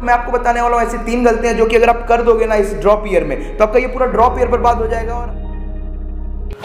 मैं आपको बताने वाला हूँ ऐसी 3 गलतियां जो कि अगर आप कर दोगे ना इस ड्रॉप ईयर में तो आपका ये पूरा ड्रॉप ईयर बर्बाद हो जाएगा। और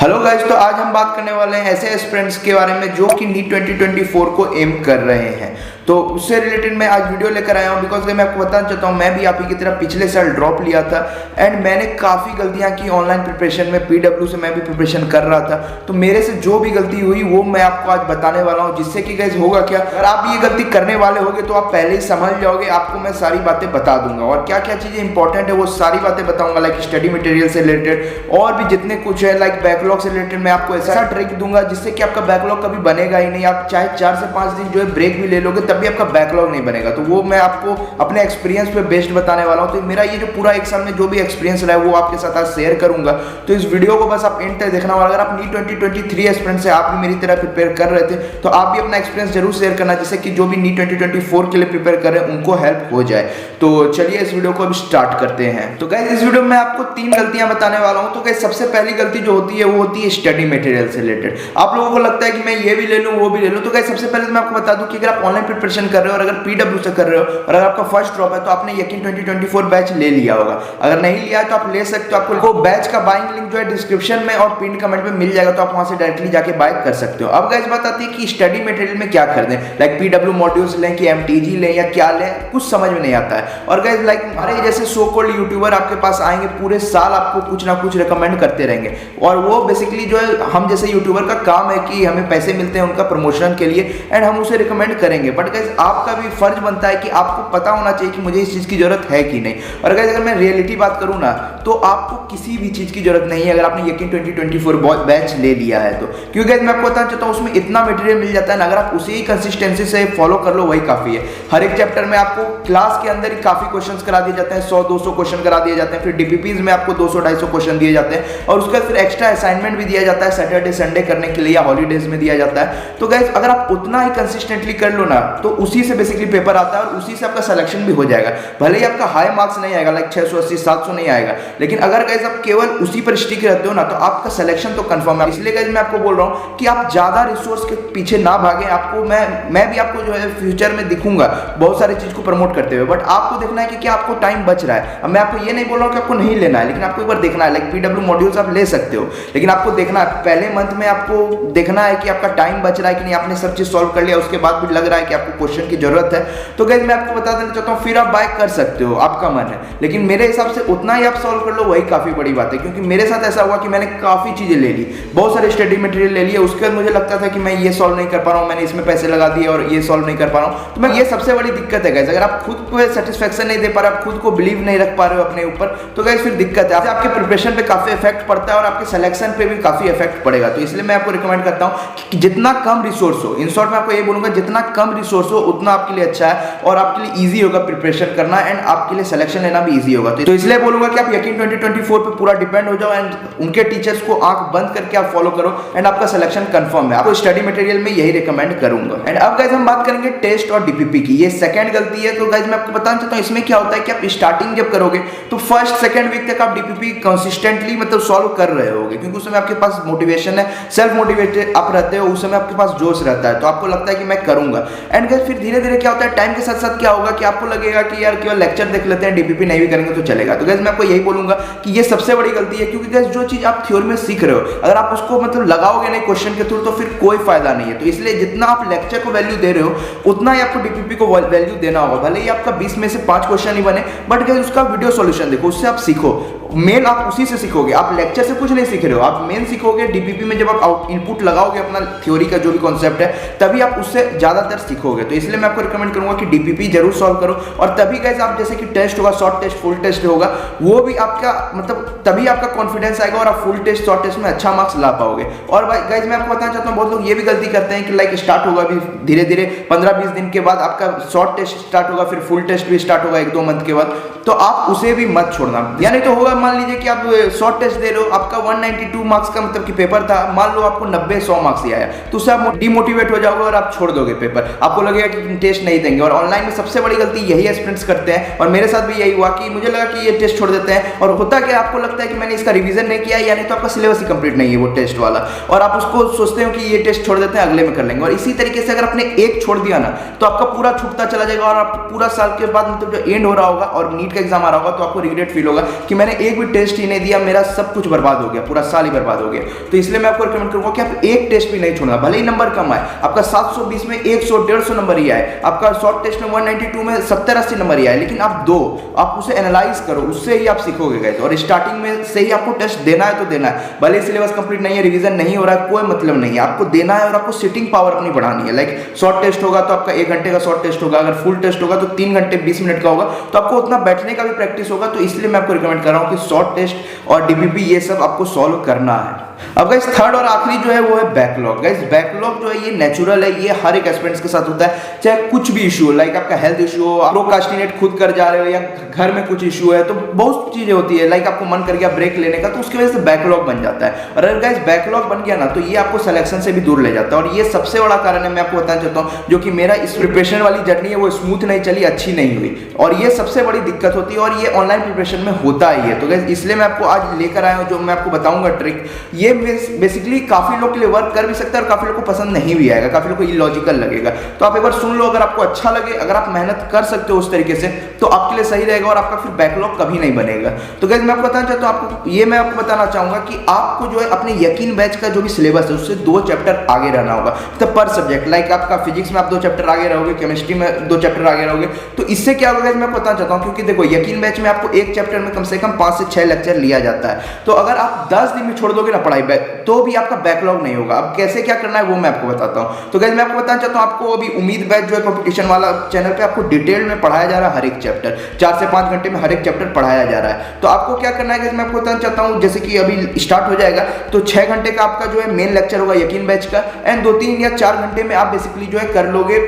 हेलो गाइस, तो आज हम बात करने वाले हैं ऐसे एस्पिरेंट्स के बारे में जो कि नीट 2024 को एम कर रहे हैं। तो उससे रिलेटेड मैं आज वीडियो लेकर आया हूं बिकॉज मैं आपको बताना चाहता हूं मैं भी आप ही की तरह पिछले साल ड्रॉप लिया था एंड मैंने काफ़ी गलतियां की ऑनलाइन प्रिपरेशन में। पीडब्ल्यू से मैं भी प्रिपरेशन कर रहा था, तो मेरे से जो भी गलती हुई वो मैं आपको आज बताने वाला हूँ, जिससे कि गाइस होगा क्या, अगर आप ये गलती करने वाले होगे तो आप पहले ही समझ जाओगे। आपको मैं सारी बातें बता दूंगा और क्या क्या चीज़ें इंपॉर्टेंट है वो सारी बातें बताऊंगा, लाइक स्टडी मटेरियल से रिलेटेड और भी जितने कुछ है, लाइक बैकलॉग से रिलेटेड मैं आपको ऐसा ट्रिक दूंगा जिससे कि आपका बैकलॉग कभी बनेगा ही नहीं। आप चाहे 4 से 5 दिन जो है ब्रेक भी ले लोगे तब भी आपका बैकलॉग नहीं बनेगा। तो वो मैं आपको अपने एक्सपीरियंस पे बेस्ड बताने वाला हूं। तो मेरा ये जो पूरा 1 साल में जो भी एक्सपीरियंस रहा है वो आपके साथ आज शेयर करूंगा। तो इस वीडियो को बस आप एंड तक देखना होगा। अगर आप नीट 2023 एस्पिरेंट से आप भी मेरी तरह प्रिपेयर कर रहे थे तो आप भी अपना एक्सपीरियंस जरूर शेयर करना, जिससे कि जो भी नीट 2024 के लिए प्रिपेयर कर रहे हैं उनको हेल्प हो जाए। तो चलिए इस वीडियो को अभी स्टार्ट करते हैं। तो गाइस इस वीडियो में आपको 3 गलतियां बताने वाला हूं। तो गाइस सबसे पहली गलती जो होती है वो होती है स्टडी मटेरियल से रिलेटेड। आप लोगों को लगता है कि मैं ये भी ले लूं वो भी ले लूं। तो गाइस सबसे पहले मैं आपको बता दूं कि अगर आप ऑनलाइन प्रिपरेशन कर रहे हो और अगर पीडब्ल्यू से कर रहे हो और अगर आपका फर्स्ट ड्रॉप है तो आपने यकीन 2024 बैच ले लिया होगा। अगर नहीं लिया है तो आप ले सकते हो। आपको बैच का बाइंग लिंक जो है डिस्क्रिप्शन में और पिन कमेंट में मिल जाएगा, तो आप वहां से डायरेक्टली जाके बाय कर सकते हो। अब गाइस बात आती है कि स्टडी मटेरियल में क्या खरीदें, लाइक पीडब्ल्यू मॉड्यूल्स लें कि एमटीजी लें या क्या लें, कुछ समझ में नहीं आता है। और गाइस लाइक हमारे जैसे सो कॉल्ड यूट्यूबर आपके पास आएंगे, पूरे साल आपको कुछ ना कुछ रिकमेंड करते रहेंगे और वो बेसिकली जो है हम जैसे यूट्यूबर का काम है कि हमें पैसे मिलते हैं उनका प्रमोशन के लिए एंड हम उसे रिकमेंड करेंगे। बट गाइस आपका भी फर्ज बनता है कि आपको पता होना चाहिए कि मुझे इस चीज की जरूरत है कि नहीं। और गाइस अगर मैं रियलिटी बात करूं ना तो आपको किसी भी चीज की जरूरत नहीं है अगर आपने यकीन 2024 बैच ले लिया है तो। क्योंकि गाइस मैं आपको बताना चाहता हूं उसमें इतना मटेरियल मिल जाता है ना, अगर आप उसी ही कंसिस्टेंसी से फॉलो कर लो वही काफी है। हर एक चैप्टर में आपको क्लास के अंदर ही काफी क्वेश्चंस करा दिए जाते हैं, 100-200 क्वेश्चन करा दिए जाते हैं। फिर डीपीपीज में आपको 200-250 क्वेश्चन दिए जाते हैं और उसका फिर एक्स्ट्रा असाइनमेंट भी दिया जाता है सैटरडे संडे करने के लिए या हॉलीडेज में दिया जाता है। तो गाइस अगर आप उतना ही कंसिस्टेंटली कर लो ना तो उसी से बेसिकली पेपर आता है और उसी से आपका सिलेक्शन भी हो जाएगा। भले ही आपका हाई मार्क्स नहीं आएगा, लाइक 680-700 नहीं आएगा, लेकिन अगर गाइस आप केवल उसी पर स्टिक रहते हो ना तो आपका सिलेक्शन तो कंफर्म है। इसलिए गाइस मैं आपको बोल रहा हूं कि आप ज्यादा रिसोर्स के पीछे ना भागें। आपको मैं भी आपको जो है फ्यूचर में दिखूंगा बहुत सारी चीज को प्रमोट करते हुए, बट आपको देखना है कि क्या आपको टाइम बच रहा है। अब मैं आपको ये नहीं बोल रहा हूं कि आपको नहीं लेना है, लेकिन आपको एक बार देखना है। लाइक पीडब्ल्यू मॉड्यूल्स आप ले सकते हो, लेकिन आपको देखना है पहले मंथ में आपको देखना है कि आपका टाइम बच रहा है कि नहीं, आपने सब चीज सॉल्व कर लिया, उसके बाद भी लग रहा है कि आपको क्वेश्चन की जरूरत है तो गाइस मैं आपको बता देना चाहता हूं फिर आप बाय कर सकते हो, आपका मन है। लेकिन मेरे हिसाब से उतना ही आप सॉल्व कर लो वही काफी बड़ी बात है। क्योंकि मेरे साथ ऐसा हुआ कि मैंने काफी चीजें ले ली, बहुत सारे स्टडी मटेरियल ले लिए, उसके बाद मुझे लगता था कि मैं ये सॉल्व नहीं कर पा रहा हूं, मैंने इसमें पैसे लगा दिए और ये सॉल्व नहीं कर पा रहा हूं। तो मैं ये सबसे बड़ी दिक्कत है गाइस। अगर आप खुद को सेटिस्फेक्शन नहीं दे पा रहे, आप खुद को बिलीव नहीं रख पा रहे हो अपने ऊपर, तो गाइस फिर दिक्कत है। आपके प्रिपरेशन पे काफी इफेक्ट पड़ता है और आपके सिलेक्शन पे भी काफी इफेक्ट पड़ेगा। तो इसलिए मैं आपको रिकमेंड करता हूं कि जितना कम रिसोर्स हो, इन शॉर्ट मैं आपको ये बोलूंगा जितना कम रिसोर्स हो उतना आपके लिए अच्छा है और आपके लिए इजी होगा प्रिपरेशन करना एंड आपके लिए सिलेक्शन लेना भी इजी होगा। तो इसलिए बोलूंगा कि आप यकीन 2024 पे पूरा डिपेंड हो जाओ एंड उनके टीचर्स को आंख बंद करके आप फॉलो करो एंड आपका सिलेक्शन कंफर्म है। आपको स्टडी मटेरियल में यही रिकमेंड करूंगा। एंड अब गाइस हम बात करेंगे टेस्ट और डीपीपी की, ये सेकंड गलती है। तो गाइस मैं आपको बताना चाहता हूं इसमें क्या होता है कि आप स्टार्टिंग जब करोगे तो फर्स्ट सेकंड वीक तक आप डीपीपी कंसिस्टेंटली मतलब सॉल्व कर रहे होगे, क्योंकि उस समय आपके पास मोटिवेशन है, सेल्फ मोटिवेटेड आप रहते हो, उस समय आपके पास जोश रहता है, तो आपको लगता है कि मैं करूंगा। एंड गाइस फिर धीरे धीरे क्या होता है, टाइम के साथ साथ क्या होगा कि आपको लगेगा कि यार केवल लेक्चर देख लेते हैं, डीपीपी नहीं भी करेंगे तो चलेगा। तो गाइस मैं आपको यही बोलूंगा कि ये सबसे बड़ी गलती है। क्योंकि गाइस जो चीज आप थ्योरी में सीख रहे हो अगर आप उसको मतलब लगाओगे नहीं क्वेश्चन के थ्रू तो फिर कोई फायदा नहीं है। तो इसलिए जितना आप लेक्चर को वैल्यू दे रहे हो उतना ही आपको डीपीपी को वैल्यू देना होगा। भले ही आपका 20 में से 5 क्वेश्चन ही बने, बट गाइस उसका वीडियो सॉल्यूशन देखो, उससे आप सीखो। मेन आप उसी से सीखोगे, आप लेक्चर से कुछ नहीं सीख रहे हो, आप मेन सीखोगे डीपीपी में। जब आप इनपुट लगाओगे अपना थ्योरी का जो भी कॉन्सेप्ट है तभी आप उससे ज्यादातर सीखोगे। तो इसलिए मैं आपको रिकमेंड करूंगा कि डीपीपी जरूर सॉल्व करो और तभी गाइस आप जैसे कि टेस्ट होगा, शॉर्ट टेस्ट, फुल टेस्ट होगा, वो भी आपका मतलब तभी आपका कॉन्फिडेंस आएगा और आप फुल टेस्ट, शॉर्ट टेस्ट में अच्छा मार्क्स ला पाओगे। और गाइस मैं आपको बताना चाहता हूं बहुत लोग ये भी गलती करते हैं कि लाइक स्टार्ट होगा अभी धीरे धीरे 15-20 दिन के बाद आपका शॉर्ट टेस्ट स्टार्ट होगा, फिर फुल टेस्ट भी स्टार्ट होगा 1-2 मंथ के बाद, तो आप उसे भी मत छोड़ना। या नहीं तो होगा मान लीजिए कि आप शॉर्ट टेस्ट दे रहे हो, आपका 192 मार्क्स का मतलब कि पेपर था, मान लो आपको 90-100 मार्क्स ही आया, तो उससे आप डिमोटिवेट हो जाओगे और आप छोड़ दोगे पेपर, आपको लगेगा कि टेस्ट नहीं देंगे। और ऑनलाइन में सबसे बड़ी गलती यही एस्पिरेंट्स करते हैं, और मेरे साथ भी यही हुआ कि मुझे लगा कि ये टेस्ट छोड़ देते हैं, और होता क्या आपको लगता है कि मैंने इसका रिवीजन नहीं किया, यानी तो आपका सिलेबस ही कंप्लीट नहीं है वो टेस्ट वाला, और आप उसको सोचते हो कि ये टेस्ट छोड़ देते हैं, अगले में कर लेंगे। और इसी तरीके से अगर आपने एक छोड़ दिया ना, तो आपका पूरा छूटता चला जाएगा, और आप पूरा साल के बाद मतलब जो एंड हो रहा होगा और नीट का एग्जाम आ रहा होगा, तो आपको रिग्रेट फील होगा कि मैंने एक भी टेस्ट ही नहीं दिया, मेरा सब कुछ बर्बाद हो गया, पूरा साल ही बर्बाद हो गया। तो इसलिए मैं आपको रिकमेंड करूंगा कि आप एक टेस्ट भी नहीं छोड़ना, भले ही नंबर कम आए, आपका 720 में 100-150 नंबर ही आए, आपका शॉर्ट टेस्ट में 192 में 70-80 नंबर ही आए, लेकिन आप उसे एनालाइज करो, उससे ही आप सीखोगे गाइस। और स्टार्टिंग में से ही आपको टेस्ट देना है तो देना है, भले सिलेबस कंप्लीट नहीं है, रिवीजन नहीं हो रहा है, कोई मतलब नहीं है, आपको देना है और आपको सिटिंग पावर अपनी बढ़ानी है। लाइक शॉर्ट टेस्ट होगा तो आपका 1 घंटे का शॉर्ट टेस्ट होगा, अगर फुल टेस्ट होगा तो 3 घंटे 20 मिनट का होगा, तो आपको उतना बैठने का भी प्रैक्टिस होगा। तो इसलिए मैं आपको रिकमेंड कर रहा हूं कि शॉर्ट टेस्ट और डीपीपी ये सब आपको सॉल्व करना है। अब गाइस थर्ड और आखिरी जो है वो है बैकलॉग। गाइस बैकलॉग जो है ये नेचुरल है, ये हर एक एस्पिरेंट्स के साथ होता है, चाहे कुछ भी इशू हो, लाइक आपका हेल्थ इशू हो, आप प्रोक्रास्टिनेट खुद कर जा रहे हो, या घर में कुछ इशू है, तो बहुत चीजें होती है, लाइक आपको मन कर गया ब्रेक लेने का, तो उसकी वजह से बैकलॉग बन जाता है। और अगर गाइस बैकलॉग बन गया ना, तो ये आपको सिलेक्शन से भी दूर ले जाता है, और ये सबसे बड़ा कारण है, मैं आपको बताना चाहता हूँ, जो कि मेरा इस प्रिपरेशन वाली जर्नी है वो स्मूथ नहीं चली, अच्छी नहीं हुई, और ये सबसे बड़ी दिक्कत होती है, और ये ऑनलाइन प्रिपरेशन में होता ही है। तो गाइस इसलिए मैं आपको आज लेकर आया हूँ, जो मैं आपको बताऊंगा ट्रिक, ये बेसिकली काफी लोग के लिए वर्क कर भी सकता है और काफी लोग को पसंद नहीं भी आएगा, काफी लोग को इलॉजिकल लगेगा। तो आप एक बार सुन लो, अगर आपको अच्छा लगे, अगर आप मेहनत कर सकते हो उस तरीके से, तो आपके लिए सही रहेगा और आपका फिर बैकलॉग कभी नहीं बनेगा। तो गाइस मैं आपको बताना चाहता हूं, मैं आपको बताना चाहूंगा कि आपको जो है अपने यकीन बैच का जो भी सिलेबस है उससे 2 चैप्टर आगे रहना होगा, तो पर सब्जेक्ट, लाइक आपका फिजिक्स में आप 2 चैप्टर आगे रहोगे, केमिस्ट्री में 2 चैप्टर आगे रहोगे। तो इससे क्या होगा मैं आपको बताना चाहता हूं, क्योंकि देखो यकीन बैच में आपको एक चैप्टर में कम से कम 5 से 6 लेक्चर लिया जाता है, तो अगर आप 10 दिन में छोड़ दोगे ना पढ़ाई तो भी आपका बैकलॉग नहीं होगा। अब कैसे क्या करना है वो मैं आपको बताता हूं। तो गाइस मैं आपको बताना चाहता हूं, आपको अभी उम्मीद बैच जो है कंपटीशन वाला चैनल पे आपको डिटेल में पढ़ाया जा रहा है, हर एक चैप्टर 4 से 5 घंटे में हर एक चैप्टर पढ़ाया जा रहा है। तो आपको क्या करना है गाइस मैं आपको बताना चाहता हूं, जैसे कि अभी स्टार्ट हो जाएगा, तो 6 घंटे का आपका जो है मेन लेक्चर होगा यकीन बैच का, एंड 2-3 या 4 घंटे में आप बेसिकली जो है कर लोगे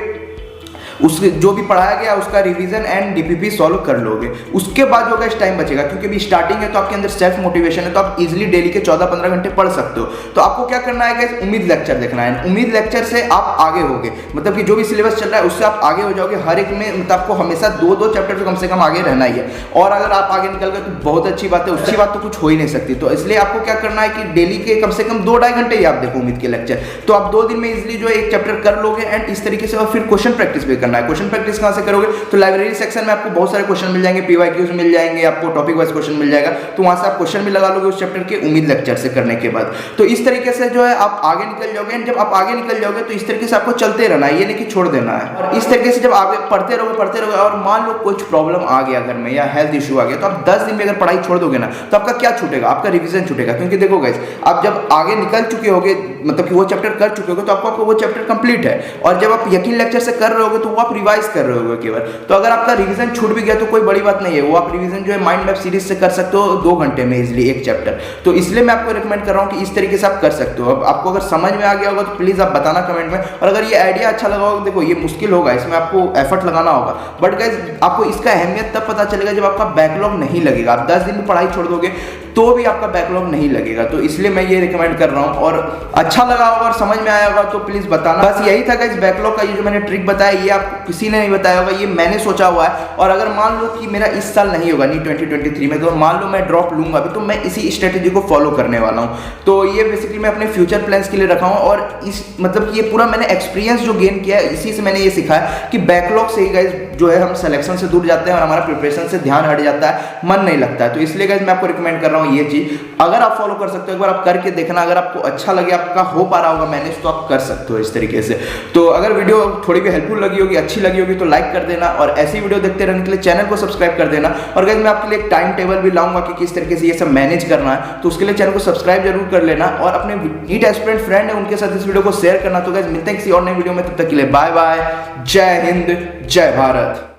उसके जो भी पढ़ाया गया उसका रिवीजन एंड डीपीपी सॉल्व कर लोगे। उसके बाद जो गाइस टाइम बचेगा, क्योंकि अभी स्टार्टिंग है तो आपके अंदर सेल्फ मोटिवेशन है, तो आप इजीली डेली के 14-15 घंटे पढ़ सकते हो। तो आपको क्या करना है गाइस, उम्मीद लेक्चर देखना है, उम्मीद लेक्चर से आप आगे होगे, मतलब कि जो भी सिलेबस चल रहा है उससे आप आगे हो जाओगे, हर एक में मतलब आपको हमेशा 2-2 चैप्टर तो कम से कम आगे रहना ही है। और अगर आप आगे निकल गए तो बहुत अच्छी बात है, उसकी बात तो कुछ हो ही नहीं सकती। तो इसलिए आपको क्या करना है कि डेली के कम से कम 2-2.5 घंटे ही आप देखो उम्मीद के लेक्चर, तो आप 2 दिन में इजीली जो है एक चैप्टर कर लोगे, एंड इस तरीके से। और फिर क्वेश्चन प्रैक्टिस भी करना है। क्वेश्चन प्रैक्टिस कहां से करोगे, तो लाइब्रेरी सेक्शन में आपको बहुत सारे क्वेश्चन मिल जाएंगे, पीवाईक्यूज मिल जाएंगे, आपको टॉपिक वाइज क्वेश्चन मिल जाएगा, तो वहां से आप क्वेश्चन भी लगा लोगे उस चैप्टर के उम्मीद लेक्चर से करने के बाद। तो इस तरीके से जो है आप आगे निकल जाओगे, एंड जब आप आगे निकल जाओगे तो इस तरीके से आपको चलते रहना है, ये नहीं कि छोड़ देना है। और इस तरीके से जब आगे पढ़ते रहोगे, और मान लो कुछ प्रॉब्लम आ गया घर में या हेल्थ इशू आ गया, तो आप 10 दिन में अगर पढ़ाई छोड़ दोगे ना, तो आपका क्या छूटेगा, आपका रिवीजन छूटेगा। क्योंकि देखो गाइस, आप जब आगे निकल चुके होगे, मतलब कि वो चैप्टर कर चुके होगे, तो आपको वो चैप्टर कंप्लीट है, और जब आप यकीन लेक्चर से कर रहे होगे तो वो आप रिवाइज कर रहे होगे केवल। तो अगर आपका रिवीजन छूट भी गया तो कोई बड़ी बात नहीं है, वो आप रिवीजन जो है माइंड मैप सीरीज से कर सकते हो 2 घंटे में इजीली एक चैप्टर। तो इसलिए मैं आपको रिकमेंड कर रहा हूं कि इस तरीके से आप कर सकते हो। अब आपको अगर समझ में आ गया होगा तो प्लीज आप बताना कमेंट में, और अगर ये आइडिया अच्छा लगा होगा, देखो ये मुश्किल होगा, इसमें आपको एफर्ट लगाना होगा, बट गाइस आपको इसका अहमियत तब पता चलेगा जब आपका बैकलॉग नहीं लगेगा। आप 10 दिन में पढ़ाई छोड़ दोगे तो भी आपका बैकलॉग नहीं लगेगा। तो इसलिए मैं ये रिकमेंड कर रहा हूं, और अच्छा लगा होगा और समझ में आया होगा तो प्लीज बताना। बस यही था गाइस बैकलॉग का, ये जो मैंने ट्रिक बताया ये आपको किसी ने नहीं बताया होगा, ये मैंने सोचा हुआ है। और अगर मान लो कि मेरा इस साल नहीं होगा, नीट 2023 में, तो मान लो मैं ड्रॉप लूंगा अभी, तो मैं इसी स्ट्रेटेजी को फॉलो करने वाला हूं। तो ये बेसिकली मैं अपने फ्यूचर प्लान्स के लिए रखा हूं, और इस मतलब कि ये पूरा मैंने एक्सपीरियंस जो गेन किया है, इसी से मैंने ये सीखा है कि बैकलॉग से ही गाइस जो है हम सिलेक्शन से दूर जाते हैं और हमारा प्रिपरेशन से ध्यान हट जाता है, मन नहीं लगता है। तो इसलिए गाइस मैं आपको रिकमेंड कर रहा हूं ये चीज, अगर आप फॉलो कर सकते हो एक बार आप करके देखना, अगर आपको अच्छा लगे, आपका हो पा रहा होगा मैनेज, तो आप कर सकते हो इस तरीके से। तो अगर वीडियो थोड़ी भी हेल्पफुल लगी होगी, अच्छी लगी होगी, तो लाइक कर देना, और ऐसी वीडियो देखते रहने के लिए चैनल को सब्सक्राइब कर देना। और गाइस मैं आपके लिए एक टाइम टेबल भी लाऊंगा कि किस तरीके से ये सब मैनेज करना है, तो उसके लिए चैनल को सब्सक्राइब जरूर कर लेना, और अपने नीट एस्पिरेंट फ्रेंड है उनके साथ इस वीडियो को शेयर करना। तो गाइस मिलते हैं किसी और नई वीडियो में, तब तक के लिए बाय बाय, जय हिंद, जय भारत।